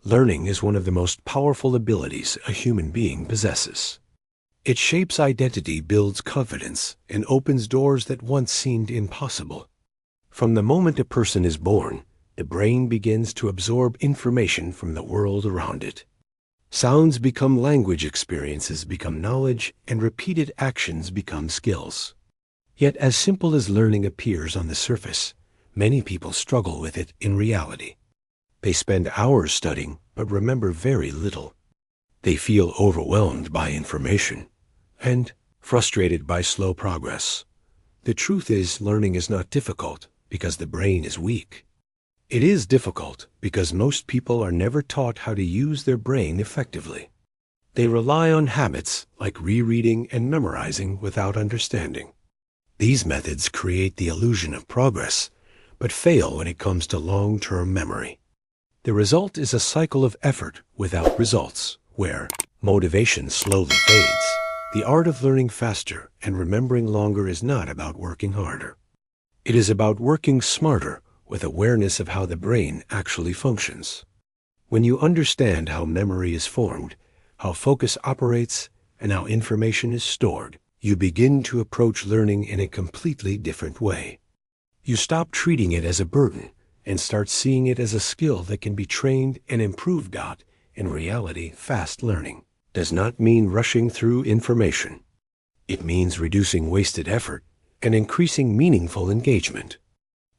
Learning is one of the most powerful abilities a human being possesses. It shapes identity, builds confidence, and opens doors that once seemed impossible. From the moment a person is born, the brain begins to absorb information from the world around it. Sounds become language, experiences become knowledge, and repeated actions become skills. Yet as simple as learning appears on the surface, many people struggle with it in reality. They spend hours studying, but remember very little. They feel overwhelmed by information and frustrated by slow progress. The truth is, learning is not difficult because the brain is weak. It is difficult because most people are never taught how to use their brain effectively. They rely on habits like rereading and memorizing without understanding. These methods create the illusion of progress, but fail when it comes to long-term memory. The result is a cycle of effort without results, where motivation slowly fades. The art of learning faster and remembering longer is not about working harder. It is about working smarter with awareness of how the brain actually functions. When you understand how memory is formed, how focus operates, and how information is stored, you begin to approach learning in a completely different way. You stop treating it as a burden and start seeing it as a skill that can be trained and improved on. In reality, fast learning does not mean rushing through information. It means reducing wasted effort and increasing meaningful engagement.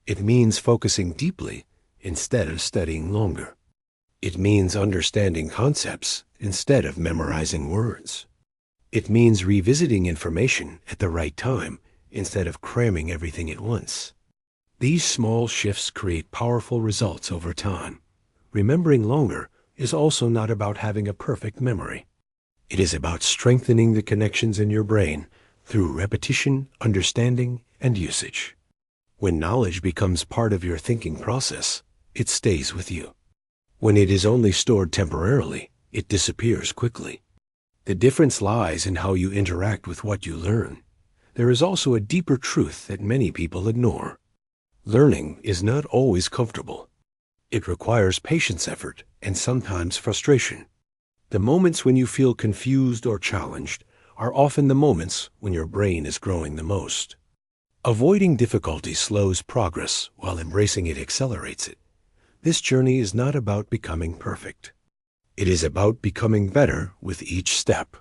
It means focusing deeply instead of studying longer. It means understanding concepts instead of memorizing words. It means revisiting information at the right time instead of cramming everything at once. These small shifts create powerful results over time. Remembering longer is also not about having a perfect memory. It is about strengthening the connections in your brain through repetition, understanding, and usage. When knowledge becomes part of your thinking process, it stays with you. When it is only stored temporarily, it disappears quickly. The difference lies in how you interact with what you learn. There is also a deeper truth that many people ignore. Learning is not always comfortable. It requires patience, effort, and sometimes frustration. The moments when you feel confused or challenged are often the moments when your brain is growing the most. Avoiding difficulty slows progress, while embracing it accelerates it. This journey is not about becoming perfect. It is about becoming better with each step.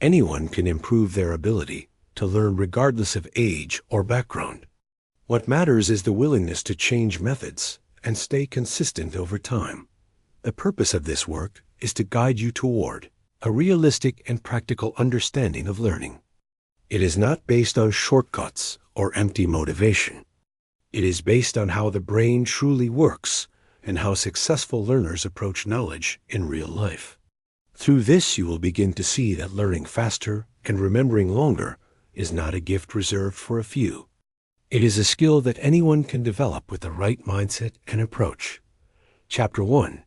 Anyone can improve their ability to learn regardless of age or background. What matters is the willingness to change methods and stay consistent over time. The purpose of this work is to guide you toward a realistic and practical understanding of learning. It is not based on shortcuts or empty motivation. It is based on how the brain truly works and how successful learners approach knowledge in real life. Through this, you will begin to see that learning faster and remembering longer is not a gift reserved for a few. It is a skill that anyone can develop with the right mindset and approach. Chapter 1.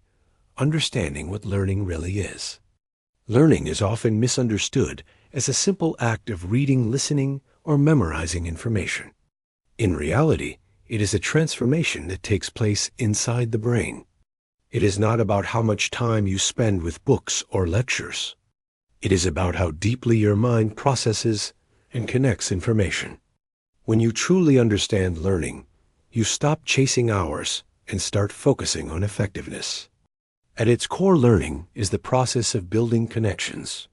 Understanding what learning really is. Learning is often misunderstood as a simple act of reading, listening, or memorizing information. In reality, it is a transformation that takes place inside the brain. It is not about how much time you spend with books or lectures. It is about how deeply your mind processes and connects information. When you truly understand learning, you stop chasing hours and start focusing on effectiveness. At its core, learning is the process of building connections.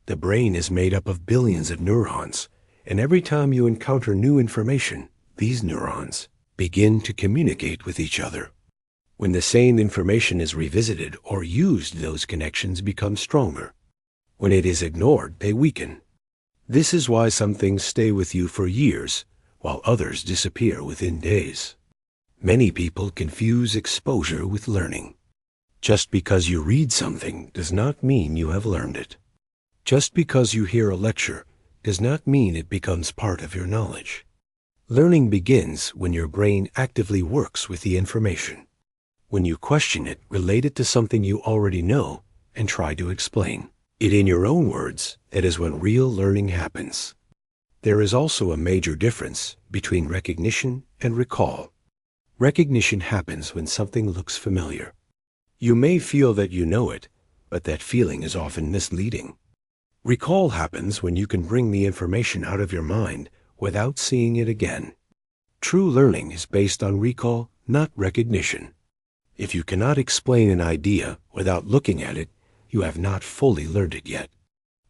The brain is made up of billions of neurons, and every time you encounter new information, these neurons begin to communicate with each other. When the same information is revisited or used, those connections become stronger. When it is ignored, they weaken. This is why some things stay with you for years, while others disappear within days. Many people confuse exposure with learning. Just because you read something does not mean you have learned it. Just because you hear a lecture does not mean it becomes part of your knowledge. Learning begins when your brain actively works with the information. When you question it, relate it to something you already know, and try to explain it in your own words, that is when real learning happens. There is also a major difference between recognition and recall. Recognition happens when something looks familiar. You may feel that you know it, but that feeling is often misleading. Recall happens when you can bring the information out of your mind without seeing it again. True learning is based on recall, not recognition. If you cannot explain an idea without looking at it, you have not fully learned it yet.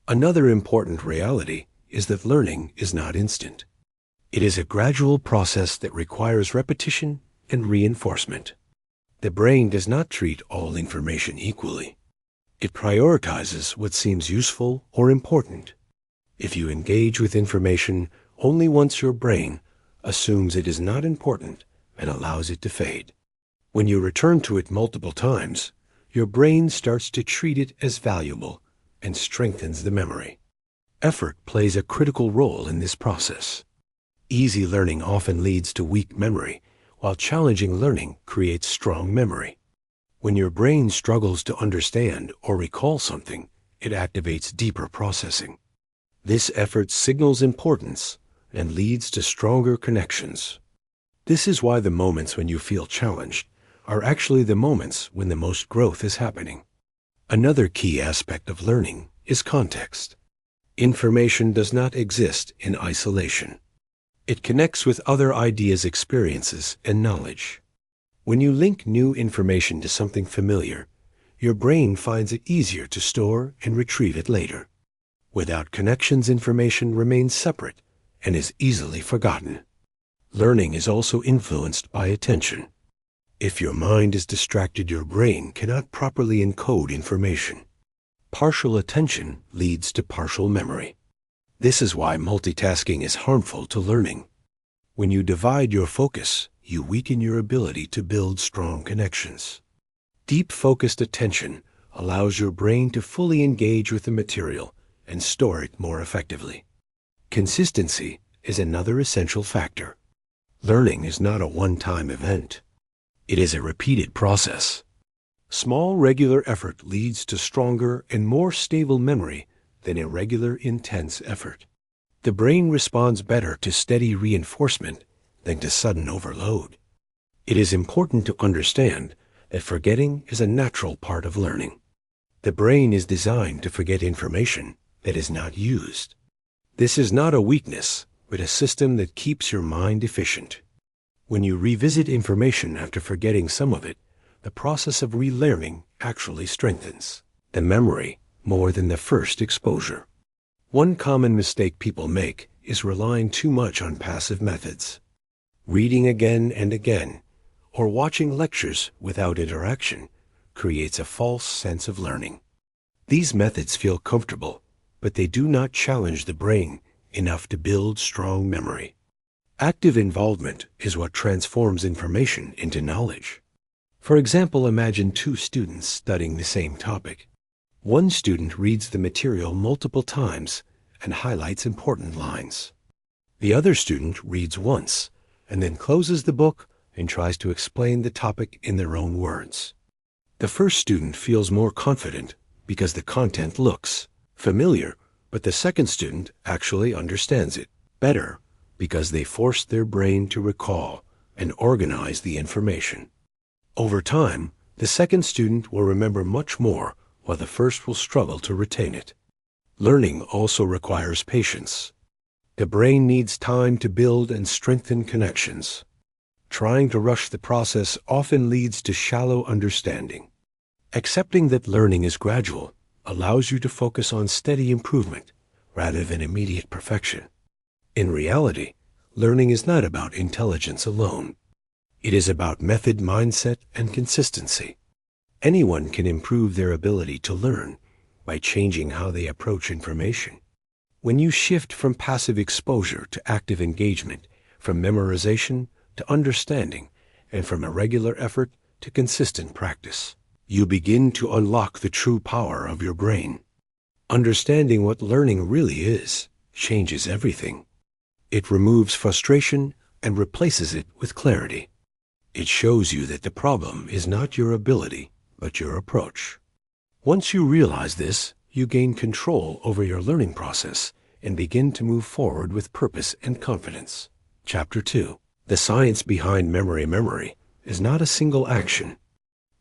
Another important reality is that learning is not instant. It is a gradual process that requires repetition and reinforcement. The brain does not treat all information equally. It prioritizes what seems useful or important. If you engage with information only once, your brain assumes it is not important and allows it to fade. When you return to it multiple times, your brain starts to treat it as valuable and strengthens the memory. Effort plays a critical role in this process. Easy learning often leads to weak memory, while challenging learning creates strong memory. When your brain struggles to understand or recall something, it activates deeper processing. This effort signals importance and leads to stronger connections. This is why the moments when you feel challenged are actually the moments when the most growth is happening. Another key aspect of learning is context. Information does not exist in isolation. It connects with other ideas, experiences, and knowledge. When you link new information to something familiar, your brain finds it easier to store and retrieve it later. Without connections, information remains separate and is easily forgotten. Learning is also influenced by attention. If your mind is distracted, your brain cannot properly encode information. Partial attention leads to partial memory. This is why multitasking is harmful to learning. When you divide your focus, you weaken your ability to build strong connections. Deep focused attention allows your brain to fully engage with the material and store it more effectively. Consistency is another essential factor. Learning is not a one-time event. It is a repeated process. Small, regular effort leads to stronger and more stable memory than irregular, intense effort. The brain responds better to steady reinforcement than to sudden overload. It is important to understand that forgetting is a natural part of learning. The brain is designed to forget information that is not used. This is not a weakness, but a system that keeps your mind efficient. When you revisit information after forgetting some of it, the process of relearning actually strengthens the memory more than the first exposure. One common mistake people make is relying too much on passive methods. Reading again and again, or watching lectures without interaction, creates a false sense of learning. These methods feel comfortable, but they do not challenge the brain enough to build strong memory. Active involvement is what transforms information into knowledge. For example, imagine two students studying the same topic. One student reads the material multiple times and highlights important lines. The other student reads once and then closes the book and tries to explain the topic in their own words. The first student feels more confident because the content looks familiar, but the second student actually understands it better because they forced their brain to recall and organize the information. Over time, the second student will remember much more, while the first will struggle to retain it. Learning also requires patience. The brain needs time to build and strengthen connections. Trying to rush the process often leads to shallow understanding. Accepting that learning is gradual allows you to focus on steady improvement rather than immediate perfection. In reality, learning is not about intelligence alone. It is about method, mindset, and consistency. Anyone can improve their ability to learn by changing how they approach information. When you shift from passive exposure to active engagement, from memorization to understanding, and from irregular effort to consistent practice, you begin to unlock the true power of your brain. Understanding what learning really is changes everything. It removes frustration and replaces it with clarity. It shows you that the problem is not your ability, but your approach. Once you realize this, you gain control over your learning process and begin to move forward with purpose and confidence. Chapter 2. The science behind memory. Memory is not a single action.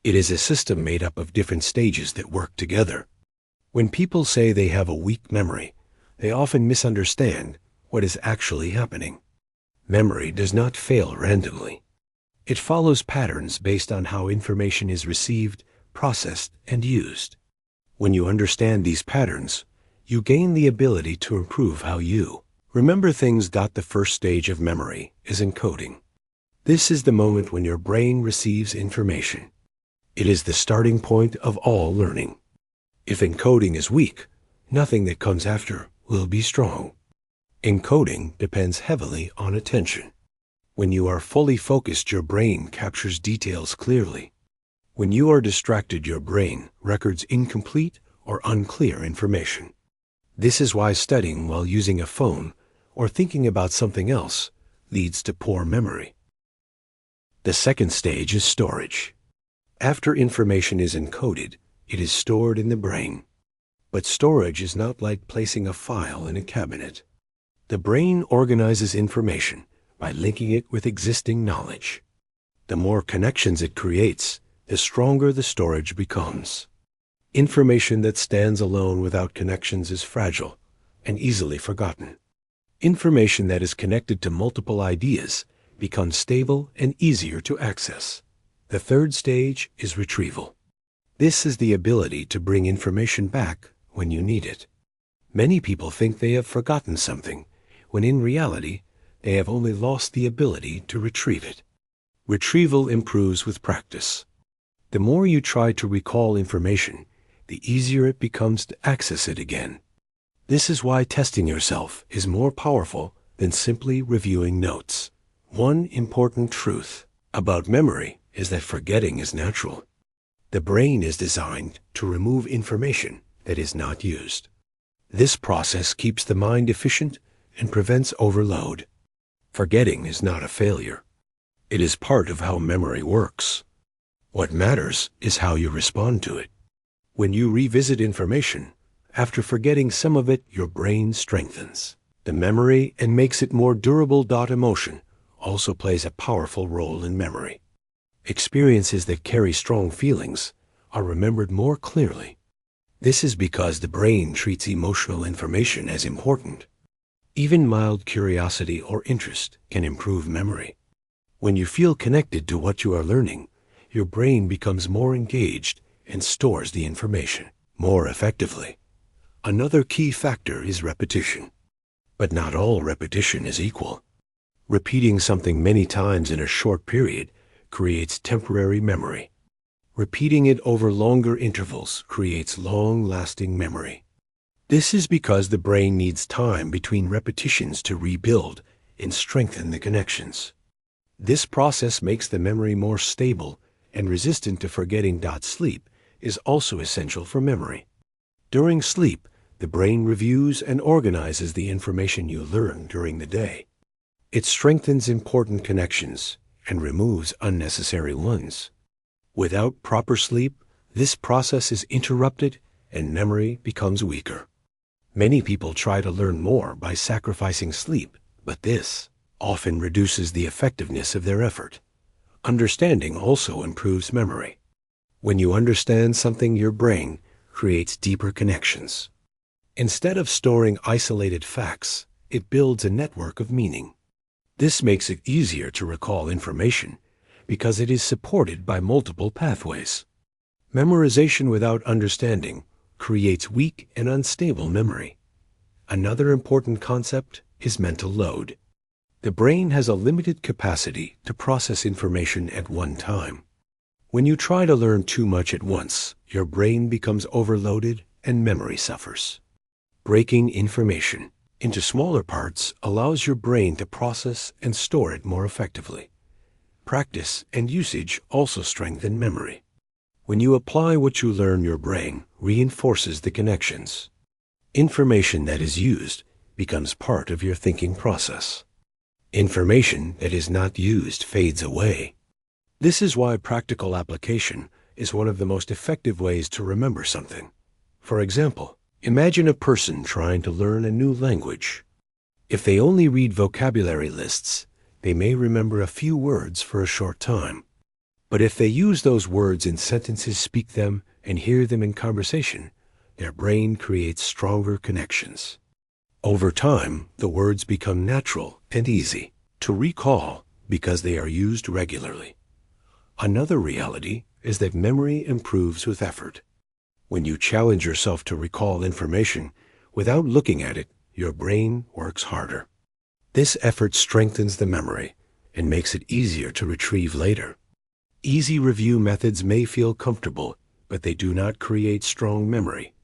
It is a system made up of different stages that work together. When people say they have a weak memory, they often misunderstand what is actually happening. Memory does not fail randomly. It follows patterns based on how information is received, processed, and used. When you understand these patterns, you gain the ability to improve how you remember things. The first stage of memory is encoding. This is the moment when your brain receives information. It is the starting point of all learning. If encoding is weak, nothing that comes after will be strong. Encoding depends heavily on attention. When you are fully focused, your brain captures details clearly. When you are distracted, your brain records incomplete or unclear information. This is why studying while using a phone or thinking about something else leads to poor memory. The second stage is storage. After information is encoded, it is stored in the brain. But storage is not like placing a file in a cabinet. The brain organizes information by linking it with existing knowledge. The more connections it creates, the stronger the storage becomes. Information that stands alone without connections is fragile and easily forgotten. Information that is connected to multiple ideas becomes stable and easier to access. The third stage is retrieval. This is the ability to bring information back when you need it. Many people think they have forgotten something, when in reality, they have only lost the ability to retrieve it. Retrieval improves with practice. The more you try to recall information, the easier it becomes to access it again. This is why testing yourself is more powerful than simply reviewing notes. One important truth about memory is that forgetting is natural. The brain is designed to remove information that is not used. This process keeps the mind efficient and prevents overload. Forgetting is not a failure. It is part of how memory works. What matters is how you respond to it. When you revisit information, after forgetting some of it, your brain strengthens the memory and makes it more durable. Emotion also plays a powerful role in memory. Experiences that carry strong feelings are remembered more clearly. This is because the brain treats emotional information as important. Even mild curiosity or interest can improve memory. When you feel connected to what you are learning, your brain becomes more engaged and stores the information more effectively. Another key factor is repetition. But not all repetition is equal. Repeating something many times in a short period creates temporary memory. Repeating it over longer intervals creates long-lasting memory. This is because the brain needs time between repetitions to rebuild and strengthen the connections. This process makes the memory more stable and resistant to forgetting. Sleep is also essential for memory. During sleep, the brain reviews and organizes the information you learn during the day. It strengthens important connections and removes unnecessary ones. Without proper sleep, this process is interrupted and memory becomes weaker. Many people try to learn more by sacrificing sleep, but this often reduces the effectiveness of their effort. Understanding also improves memory. When you understand something, your brain creates deeper connections. Instead of storing isolated facts, it builds a network of meaning. This makes it easier to recall information because it is supported by multiple pathways. Memorization without understanding creates weak and unstable memory. Another important concept is mental load. The brain has a limited capacity to process information at one time. When you try to learn too much at once, your brain becomes overloaded and memory suffers. Breaking information into smaller parts allows your brain to process and store it more effectively. Practice and usage also strengthen memory. When you apply what you learn, your brain reinforces the connections. Information that is used becomes part of your thinking process. Information that is not used fades away. This is why practical application is one of the most effective ways to remember something. For example, imagine a person trying to learn a new language. If they only read vocabulary lists, they may remember a few words for a short time. But if they use those words in sentences, speak them, and hear them in conversation, their brain creates stronger connections. Over time, the words become natural and easy to recall because they are used regularly. Another reality is that memory improves with effort. When you challenge yourself to recall information without looking at it, your brain works harder. This effort strengthens the memory and makes it easier to retrieve later. Easy review methods may feel comfortable, but they do not create strong memory.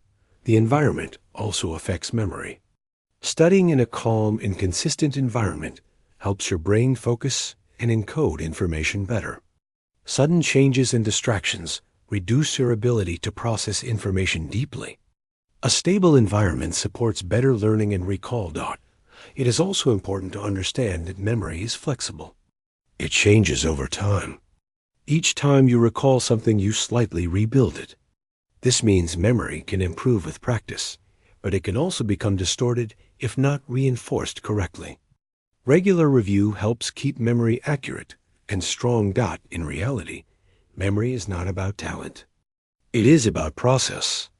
The environment also affects memory. Studying in a calm and consistent environment helps your brain focus and encode information better. Sudden changes and distractions reduce your ability to process information deeply. A stable environment supports better learning and recall. It is also important to understand that memory is flexible. It changes over time. Each time you recall something, you slightly rebuild it. This means memory can improve with practice, but it can also become distorted if not reinforced correctly. Regular review helps keep memory accurate and strong. In reality, memory is not about talent. It is about process.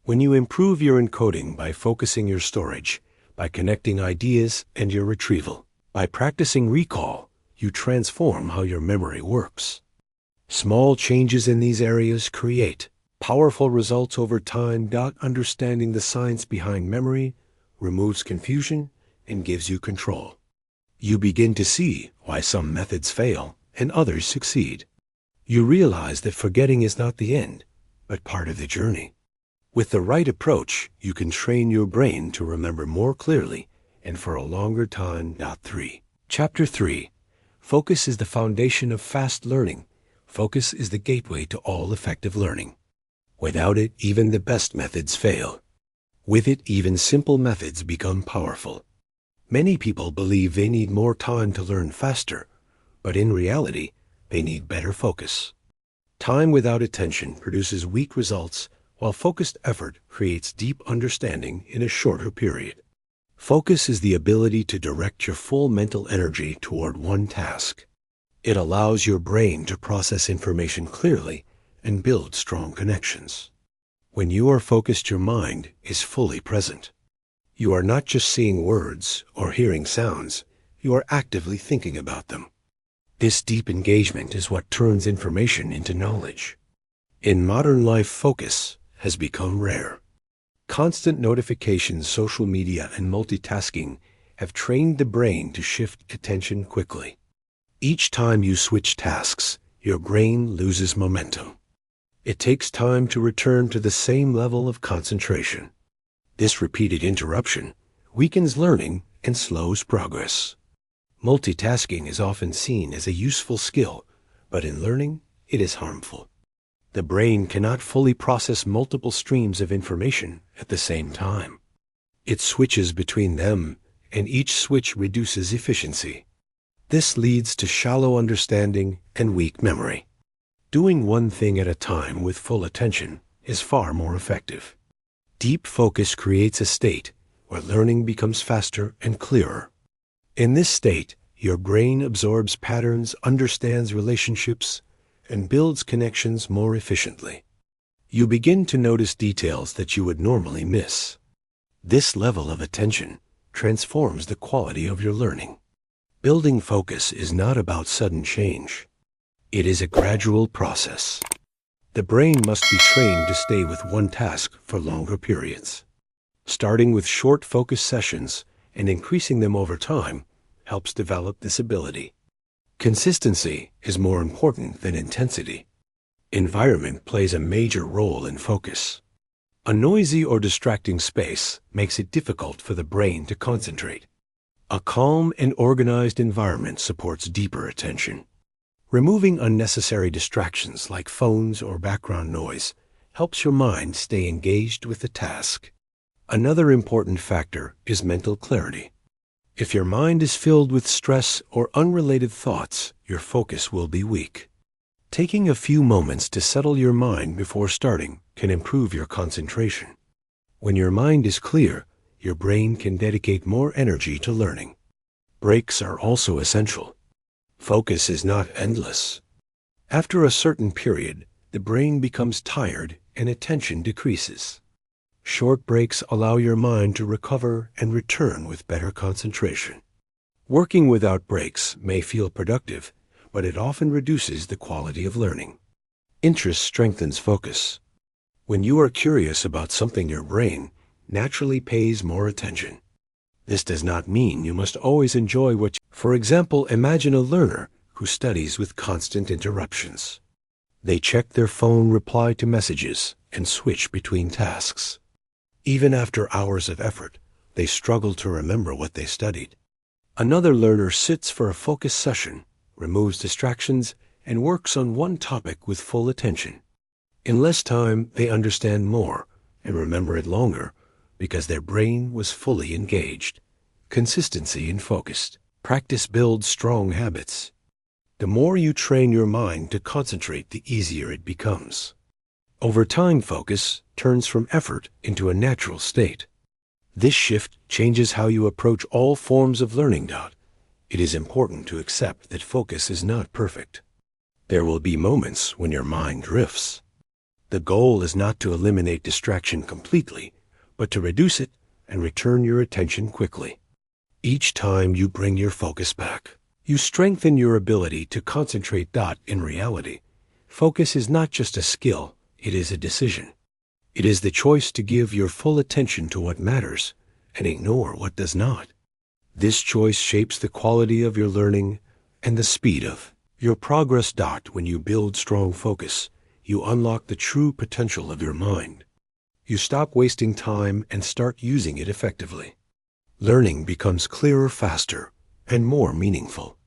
When you improve your encoding by focusing your storage, by connecting ideas and your retrieval, by practicing recall, you transform how your memory works. Small changes in these areas create powerful results over time. Understanding the science behind memory removes confusion and gives you control. You begin to see why some methods fail and others succeed. You realize that forgetting is not the end, but part of the journey. With the right approach, you can train your brain to remember more clearly and for a longer time. Chapter 3. Focus is the foundation of fast learning. Focus is the gateway to all effective learning. Without it, even the best methods fail. With it, even simple methods become powerful. Many people believe they need more time to learn faster, but in reality, they need better focus. Time without attention produces weak results, while focused effort creates deep understanding in a shorter period. Focus is the ability to direct your full mental energy toward one task. It allows your brain to process information clearly and build strong connections. When you are focused, your mind is fully present. You are not just seeing words or hearing sounds, you are actively thinking about them. This deep engagement is what turns information into knowledge. In modern life, focus has become rare. Constant notifications, social media, and multitasking have trained the brain to shift attention quickly. Each time you switch tasks, your brain loses momentum. It takes time to return to the same level of concentration. This repeated interruption weakens learning and slows progress. Multitasking is often seen as a useful skill, but in learning, it is harmful. The brain cannot fully process multiple streams of information at the same time. It switches between them, and each switch reduces efficiency. This leads to shallow understanding and weak memory. Doing one thing at a time with full attention is far more effective. Deep focus creates a state where learning becomes faster and clearer. In this state, your brain absorbs patterns, understands relationships, and builds connections more efficiently. You begin to notice details that you would normally miss. This level of attention transforms the quality of your learning. Building focus is not about sudden change. It is a gradual process. The brain must be trained to stay with one task for longer periods. Starting with short focus sessions and increasing them over time helps develop this ability. Consistency is more important than intensity. Environment plays a major role in focus. A noisy or distracting space makes it difficult for the brain to concentrate. A calm and organized environment supports deeper attention. Removing unnecessary distractions like phones or background noise helps your mind stay engaged with the task. Another important factor is mental clarity. If your mind is filled with stress or unrelated thoughts, your focus will be weak. Taking a few moments to settle your mind before starting can improve your concentration. When your mind is clear, your brain can dedicate more energy to learning. Breaks are also essential. Focus is not endless. After a certain period, the brain becomes tired and attention decreases. Short breaks allow your mind to recover and return with better concentration. Working without breaks may feel productive, but it often reduces the quality of learning. Interest strengthens focus. When you are curious about something, your brain naturally pays more attention. This does not mean you must always enjoy For example, imagine a learner who studies with constant interruptions. They check their phone, reply to messages, and switch between tasks. Even after hours of effort, they struggle to remember what they studied. Another learner sits for a focused session, removes distractions, and works on one topic with full attention. In less time, they understand more and remember it longer because their brain was fully engaged. Consistency and focused. Practice builds strong habits. The more you train your mind to concentrate, the easier it becomes. Over time, focus turns from effort into a natural state. This shift changes how you approach all forms of learning. It is important to accept that focus is not perfect. There will be moments when your mind drifts. The goal is not to eliminate distraction completely, but to reduce it and return your attention quickly. Each time you bring your focus back, you strengthen your ability to concentrate. In reality, focus is not just a skill, it is a decision. It is the choice to give your full attention to what matters and ignore what does not. This choice shapes the quality of your learning and the speed of your progress. When you build strong focus, you unlock the true potential of your mind. You stop wasting time and start using it effectively. Learning becomes clearer, faster, and more meaningful.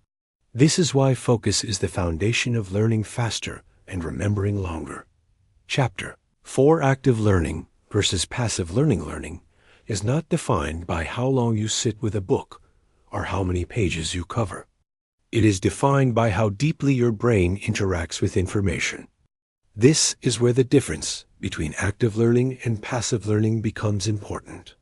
This is why focus is the foundation of learning faster and remembering longer. Chapter 4: Active learning versus passive learning is not defined by how long you sit with a book or how many pages you cover. It is defined by how deeply your brain interacts with information. This is where the difference between active learning and passive learning becomes important.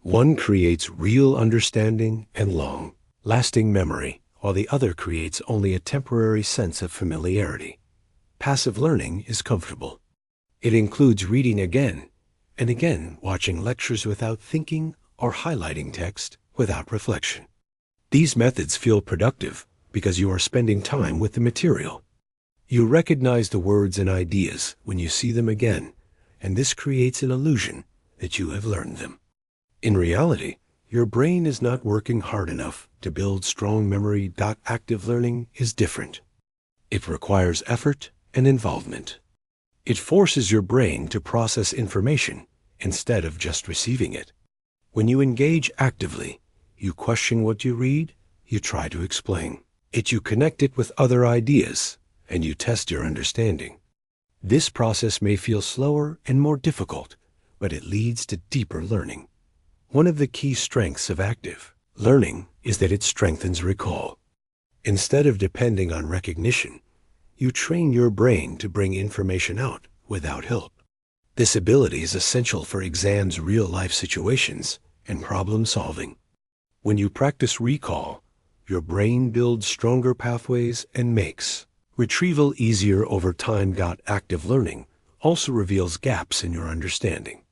One creates real understanding and long-lasting memory, while the other creates only a temporary sense of familiarity. Passive learning is comfortable. It includes reading again and again, watching lectures without thinking, or highlighting text without reflection. These methods feel productive because you are spending time with the material. You recognize the words and ideas when you see them again, and this creates an illusion that you have learned them. In reality, your brain is not working hard enough to build strong memory. Active learning is different. It requires effort and involvement. It forces your brain to process information instead of just receiving it. When you engage actively, you question what you read, you try to explain it, you connect it with other ideas, and you test your understanding. This process may feel slower and more difficult, but it leads to deeper learning. One of the key strengths of active learning is that it strengthens recall. Instead of depending on recognition, you train your brain to bring information out without help. This ability is essential for exams, real-life situations, and problem solving. When you practice recall, your brain builds stronger pathways and makes retrieval easier over time. Active learning also reveals gaps in your understanding.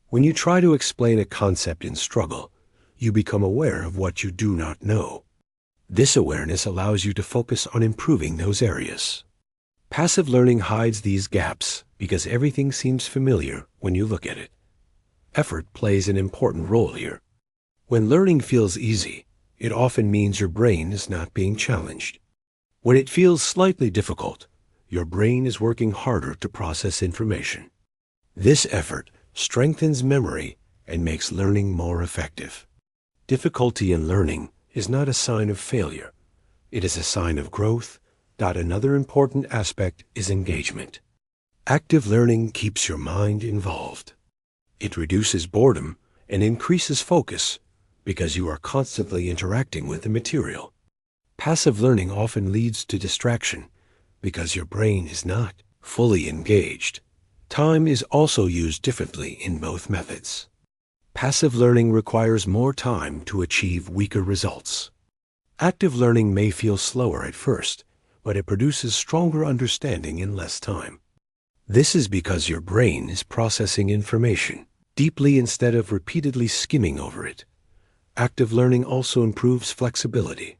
When you try to explain a concept in struggle, you become aware of what you do not know. This awareness allows you to focus on improving those areas. Passive learning hides these gaps because everything seems familiar when you look at it. Effort plays an important role here. When learning feels easy, it often means your brain is not being challenged. When it feels slightly difficult, your brain is working harder to process information. This effort strengthens memory and makes learning more effective. Difficulty in learning is not a sign of failure. It is a sign of growth. Another important aspect is engagement. Active learning keeps your mind involved. It reduces boredom and increases focus because you are constantly interacting with the material. Passive learning often leads to distraction because your brain is not fully engaged. Time is also used differently in both methods. Passive learning requires more time to achieve weaker results. Active learning may feel slower at first, but it produces stronger understanding in less time. This is because your brain is processing information deeply instead of repeatedly skimming over it. Active learning also improves flexibility.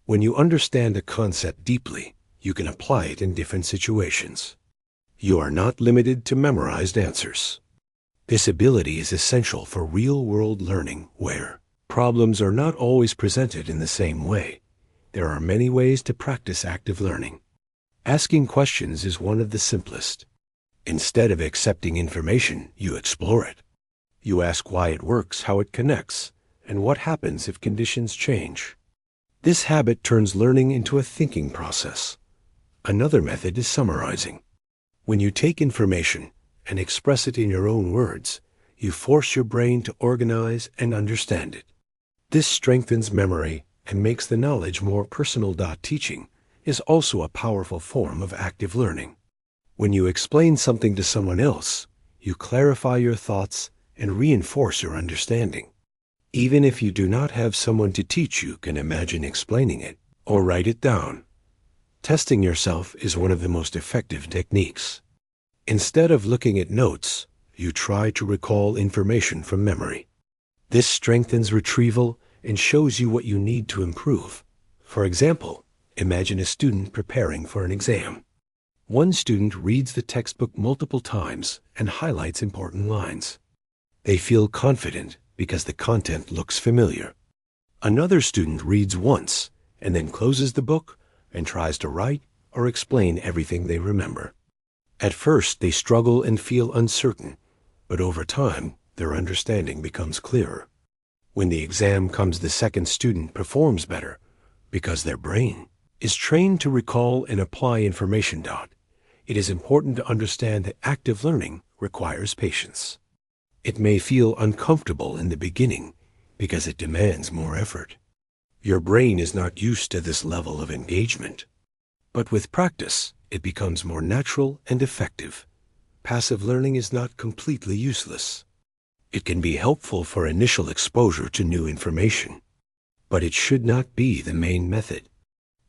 When you understand a concept deeply, you can apply it in different situations. You are not limited to memorized answers. This ability is essential for real-world learning where problems are not always presented in the same way. There are many ways to practice active learning. Asking questions is one of the simplest. Instead of accepting information, you explore it. You ask why it works, how it connects, and what happens if conditions change. This habit turns learning into a thinking process. Another method is summarizing. When you take information and express it in your own words, you force your brain to organize and understand it. This strengthens memory and makes the knowledge more personal. Teaching is also a powerful form of active learning. When you explain something to someone else, you clarify your thoughts and reinforce your understanding. Even if you do not have someone to teach, you can imagine explaining it or write it down. Testing yourself is one of the most effective techniques. Instead of looking at notes, you try to recall information from memory. This strengthens retrieval and shows you what you need to improve. For example, imagine a student preparing for an exam. One student reads the textbook multiple times and highlights important lines. They feel confident because the content looks familiar. Another student reads once and then closes the book and tries to write or explain everything they remember. At first, they struggle and feel uncertain, but over time, their understanding becomes clearer. When the exam comes, the second student performs better because their brain is trained to recall and apply information. It is important to understand that active learning requires patience. It may feel uncomfortable in the beginning because it demands more effort. Your brain is not used to this level of engagement. But with practice, it becomes more natural and effective. Passive learning is not completely useless. It can be helpful for initial exposure to new information, but it should not be the main method.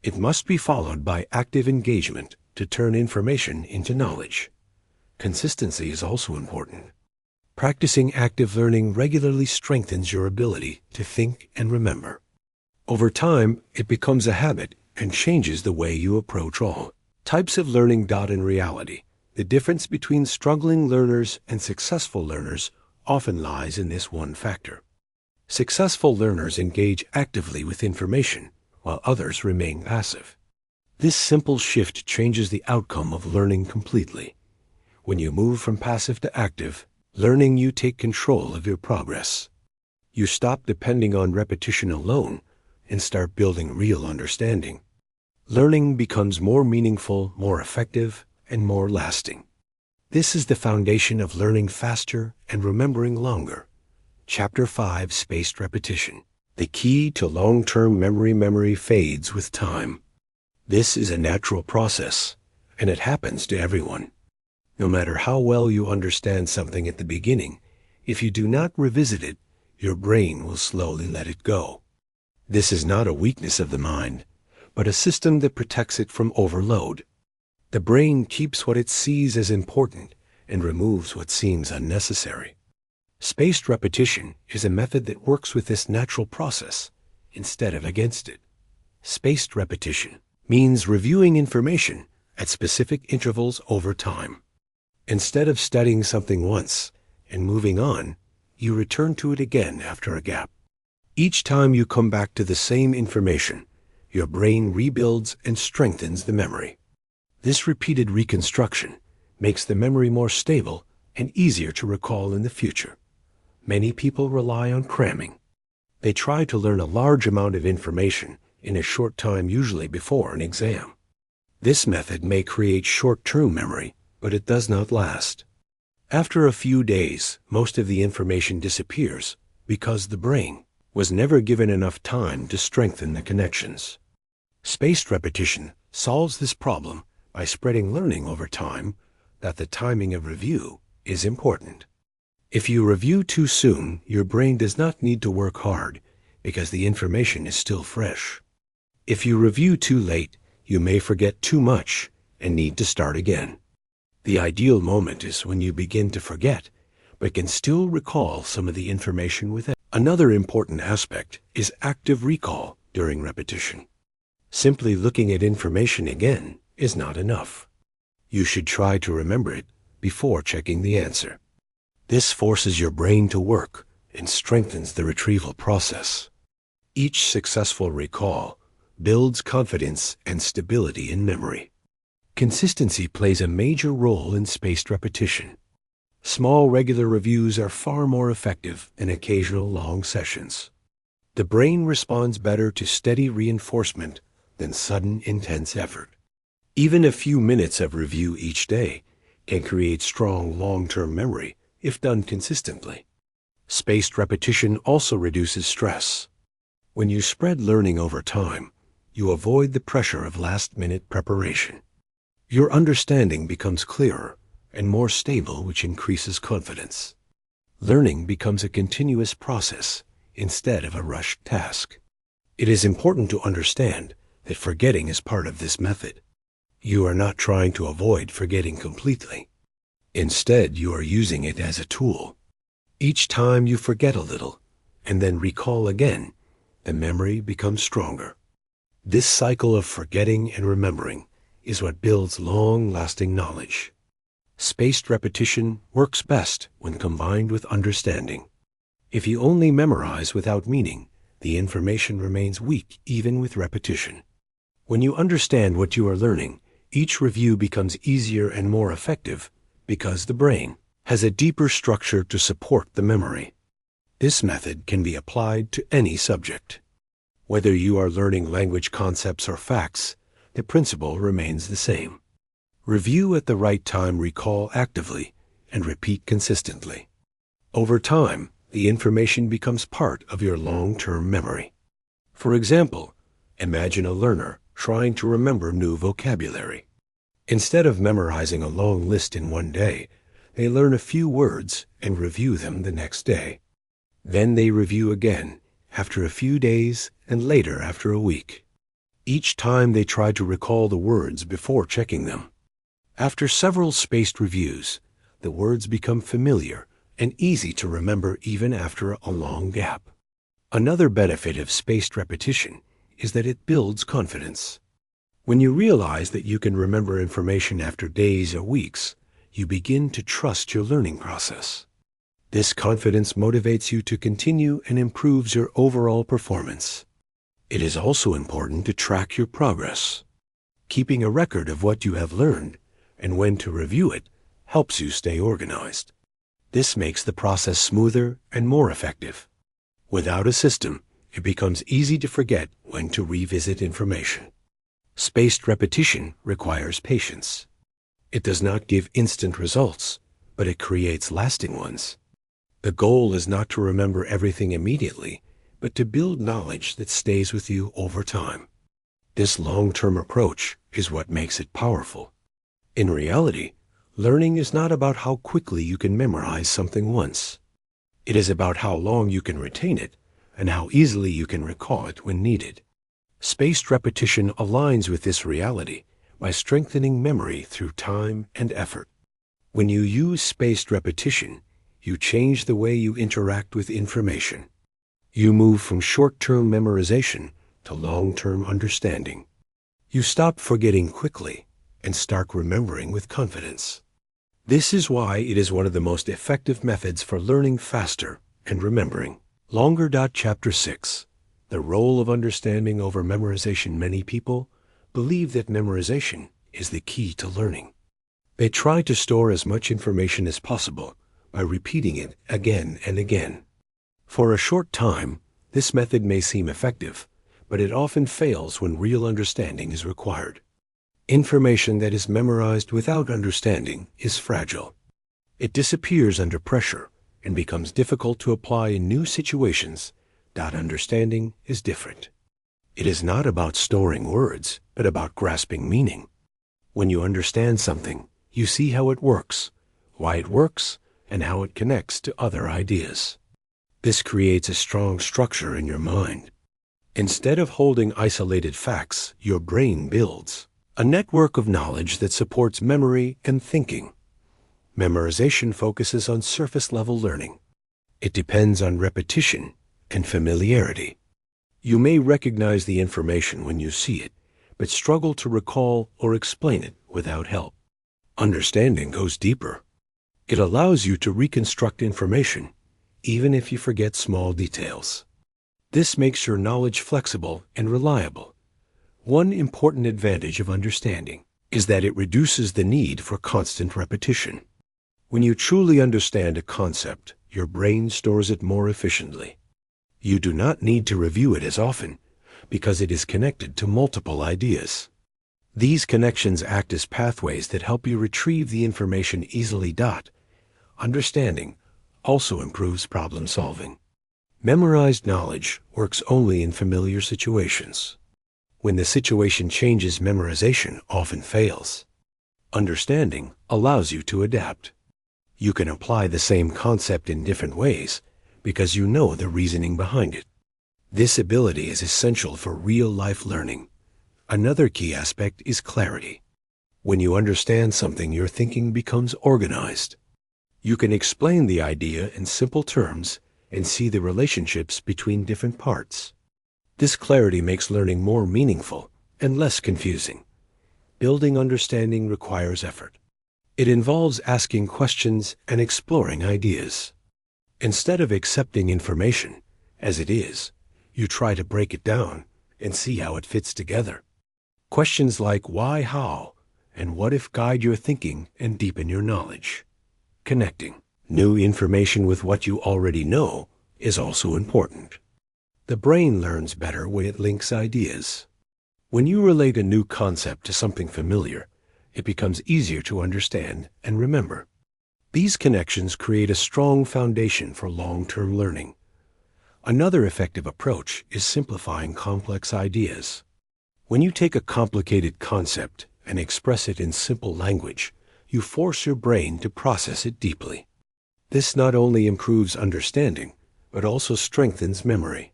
It must be followed by active engagement to turn information into knowledge. Consistency is also important. Practicing active learning regularly strengthens your ability to think and remember. Over time, it becomes a habit and changes the way you approach all types of learning. In reality, the difference between struggling learners and successful learners often lies in this one factor. Successful learners engage actively with information, while others remain passive. This simple shift changes the outcome of learning completely. When you move from passive to active learning, you take control of your progress. You stop depending on repetition alone and start building real understanding. Learning becomes more meaningful, more effective, and more lasting. This is the foundation of learning faster and remembering longer. Chapter 5, Spaced Repetition. The key to long-term memory. Memory fades with time. This is a natural process, and it happens to everyone. No matter how well you understand something at the beginning, if you do not revisit it, your brain will slowly let it go. This is not a weakness of the mind, but a system that protects it from overload. The brain keeps what it sees as important and removes what seems unnecessary. Spaced repetition is a method that works with this natural process instead of against it. Spaced repetition means reviewing information at specific intervals over time. Instead of studying something once and moving on, you return to it again after a gap. Each time you come back to the same information, your brain rebuilds and strengthens the memory. This repeated reconstruction makes the memory more stable and easier to recall in the future. Many people rely on cramming. They try to learn a large amount of information in a short time, usually before an exam. This method may create short-term memory, but it does not last. After a few days, most of the information disappears because the brain was never given enough time to strengthen the connections. Spaced repetition solves this problem by spreading learning over time. That the timing of review is important. If you review too soon, your brain does not need to work hard because the information is still fresh. If you review too late, you may forget too much and need to start again. The ideal moment is when you begin to forget, but can still recall some of the information within. Another important aspect is active recall during repetition. Simply looking at information again is not enough. You should try to remember it before checking the answer. This forces your brain to work and strengthens the retrieval process. Each successful recall builds confidence and stability in memory. Consistency plays a major role in spaced repetition. Small regular reviews are far more effective than occasional long sessions. The brain responds better to steady reinforcement than sudden intense effort. Even a few minutes of review each day can create strong long-term memory if done consistently. Spaced repetition also reduces stress. When you spread learning over time, you avoid the pressure of last-minute preparation. Your understanding becomes clearer and more stable, which increases confidence. Learning becomes a continuous process instead of a rushed task. It is important to understand that forgetting is part of this method. You are not trying to avoid forgetting completely. Instead, you are using it as a tool. Each time you forget a little and then recall again, the memory becomes stronger. This cycle of forgetting and remembering is what builds long-lasting knowledge. Spaced repetition works best when combined with understanding. If you only memorize without meaning, the information remains weak even with repetition. When you understand what you are learning, each review becomes easier and more effective because the brain has a deeper structure to support the memory. This method can be applied to any subject. Whether you are learning language concepts or facts, the principle remains the same. Review at the right time, recall actively, and repeat consistently. Over time, the information becomes part of your long-term memory. For example, imagine a learner trying to remember new vocabulary. Instead of memorizing a long list in one day, they learn a few words and review them the next day. Then they review again after a few days and later after a week. Each time they try to recall the words before checking them. After several spaced reviews, the words become familiar and easy to remember even after a long gap. Another benefit of spaced repetition is that it builds confidence. When you realize that you can remember information after days or weeks, you begin to trust your learning process. This confidence motivates you to continue and improves your overall performance. It is also important to track your progress. Keeping a record of what you have learned and when to review it helps you stay organized. This makes the process smoother and more effective. Without a system, it becomes easy to forget when to revisit information. Spaced repetition requires patience. It does not give instant results, but it creates lasting ones. The goal is not to remember everything immediately, but to build knowledge that stays with you over time. This long-term approach is what makes it powerful. In reality, learning is not about how quickly you can memorize something once. It is about how long you can retain it and how easily you can recall it when needed. Spaced repetition aligns with this reality by strengthening memory through time and effort. When you use spaced repetition, you change the way you interact with information. You move from short-term memorization to long-term understanding. You stop forgetting quickly and start remembering with confidence. This is why it is one of the most effective methods for learning faster and remembering. Longer. Chapter 6. The role of understanding over memorization. Many people believe that memorization is the key to learning. They try to store as much information as possible by repeating it again and again. For a short time, this method may seem effective, but it often fails when real understanding is required. Information that is memorized without understanding is fragile. It disappears under pressure and becomes difficult to apply in new situations. Understanding is different. It is not about storing words, but about grasping meaning. When you understand something, you see how it works, why it works, and how it connects to other ideas. This creates a strong structure in your mind. Instead of holding isolated facts, your brain builds a network of knowledge that supports memory and thinking. Memorization focuses on surface-level learning. It depends on repetition and familiarity. You may recognize the information when you see it, but struggle to recall or explain it without help. Understanding goes deeper. It allows you to reconstruct information, even if you forget small details. This makes your knowledge flexible and reliable. One important advantage of understanding is that it reduces the need for constant repetition. When you truly understand a concept, your brain stores it more efficiently. You do not need to review it as often because it is connected to multiple ideas. These connections act as pathways that help you retrieve the information easily. Understanding also improves problem solving. Memorized knowledge works only in familiar situations. When the situation changes, memorization often fails. Understanding allows you to adapt. You can apply the same concept in different ways because you know the reasoning behind it. This ability is essential for real-life learning. Another key aspect is clarity. When you understand something, your thinking becomes organized. You can explain the idea in simple terms and see the relationships between different parts. This clarity makes learning more meaningful and less confusing. Building understanding requires effort. It involves asking questions and exploring ideas. Instead of accepting information as it is, you try to break it down and see how it fits together. Questions like why, how, and what if guide your thinking and deepen your knowledge. Connecting new information with what you already know is also important. The brain learns better when it links ideas. When you relate a new concept to something familiar, it becomes easier to understand and remember. These connections create a strong foundation for long-term learning. Another effective approach is simplifying complex ideas. When you take a complicated concept and express it in simple language, you force your brain to process it deeply. This not only improves understanding, but also strengthens memory.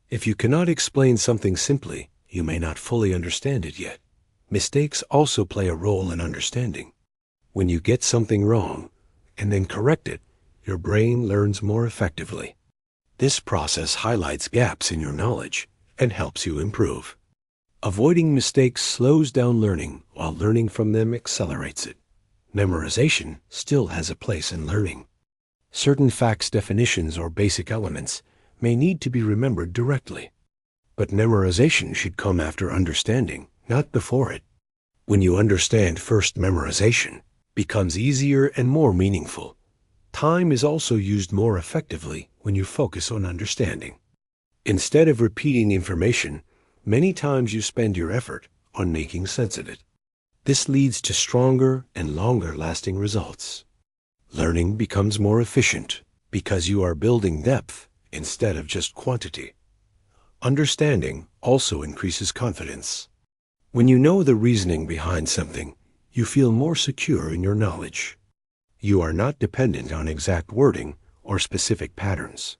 If you cannot explain something simply, you may not fully understand it yet. Mistakes also play a role in understanding. When you get something wrong and then correct it, your brain learns more effectively. This process highlights gaps in your knowledge and helps you improve. Avoiding mistakes slows down learning, while learning from them accelerates it. Memorization still has a place in learning. Certain facts, definitions, or basic elements may need to be remembered directly. But memorization should come after understanding, not before it. When you understand first, memorization becomes easier and more meaningful. Time is also used more effectively when you focus on understanding. Instead of repeating information, many times you spend your effort on making sense of it. This leads to stronger and longer-lasting results. Learning becomes more efficient because you are building depth instead of just quantity. Understanding also increases confidence. When you know the reasoning behind something, you feel more secure in your knowledge. You are not dependent on exact wording or specific patterns.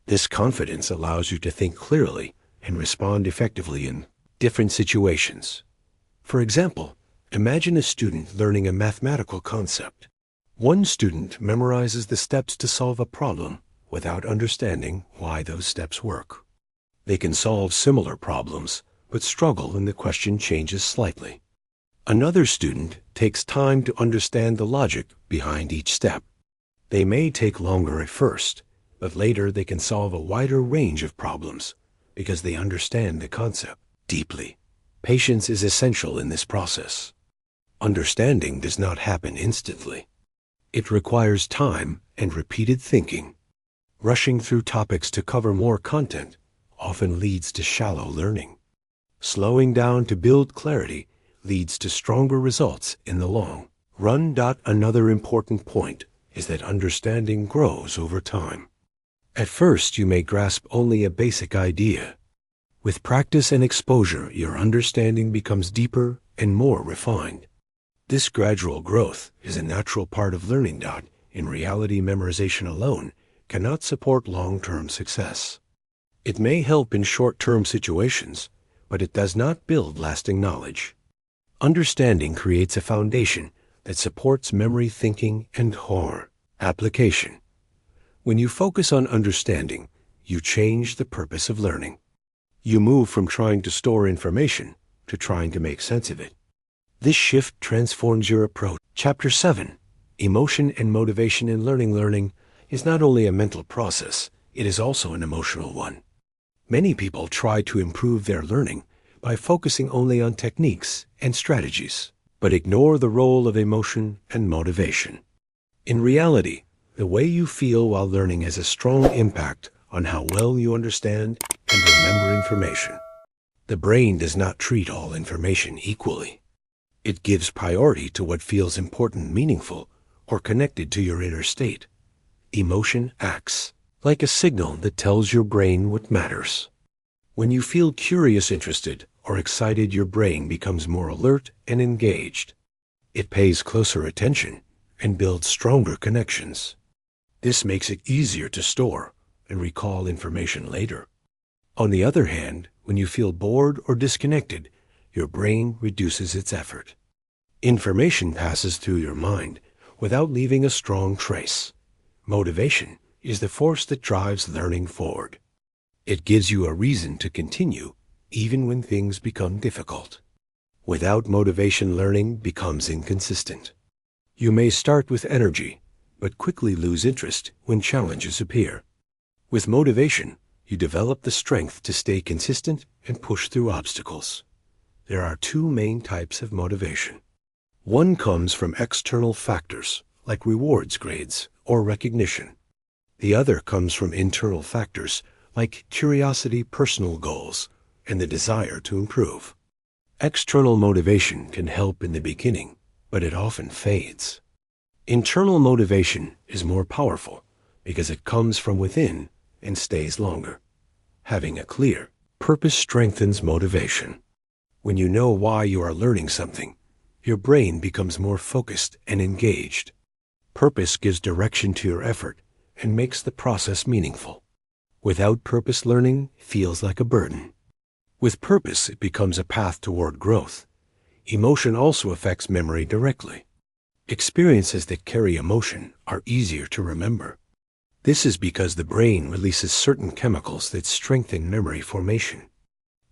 This confidence allows you to think clearly and respond effectively in different situations. For example, imagine a student learning a mathematical concept. One student memorizes the steps to solve a problem without understanding why those steps work. They can solve similar problems, but struggle when the question changes slightly. Another student takes time to understand the logic behind each step. They may take longer at first, but later they can solve a wider range of problems because they understand the concept deeply. Patience is essential in this process. Understanding does not happen instantly. It requires time and repeated thinking. Rushing through topics to cover more content often leads to shallow learning. Slowing down to build clarity leads to stronger results in the long run. Another important point is that understanding grows over time. At first, you may grasp only a basic idea. With practice and exposure, your understanding becomes deeper and more refined. This gradual growth is a natural part of learning. In reality, memorization alone cannot support long-term success. It may help in short-term situations, but it does not build lasting knowledge. Understanding creates a foundation that supports memory, thinking, and application. When you focus on understanding, you change the purpose of learning. You move from trying to store information to trying to make sense of it. This shift transforms your approach. Chapter 7. Emotion and motivation in learning. Learning is not only a mental process, it is also an emotional one. Many people try to improve their learning by focusing only on techniques and strategies, but ignore the role of emotion and motivation. In reality, the way you feel while learning has a strong impact on how well you understand and remember information. The brain does not treat all information equally. It gives priority to what feels important, meaningful, or connected to your inner state. Emotion acts like a signal that tells your brain what matters. When you feel curious, interested, or excited, your brain becomes more alert and engaged. It pays closer attention and builds stronger connections. This makes it easier to store and recall information later. On the other hand, when you feel bored or disconnected, your brain reduces its effort. Information passes through your mind without leaving a strong trace. Motivation is the force that drives learning forward. It gives you a reason to continue even when things become difficult. Without motivation, learning becomes inconsistent. You may start with energy, but quickly lose interest when challenges appear. With motivation, you develop the strength to stay consistent and push through obstacles. There are two main types of motivation. One comes from external factors, like rewards, grades, or recognition. The other comes from internal factors, like curiosity, personal goals, and the desire to improve. External motivation can help in the beginning, but it often fades. Internal motivation is more powerful because it comes from within and stays longer. Having a clear purpose strengthens motivation. When you know why you are learning something, your brain becomes more focused and engaged. Purpose gives direction to your effort and makes the process meaningful. Without purpose, learning feels like a burden. With purpose, it becomes a path toward growth. Emotion also affects memory directly. Experiences that carry emotion are easier to remember. This is because the brain releases certain chemicals that strengthen memory formation.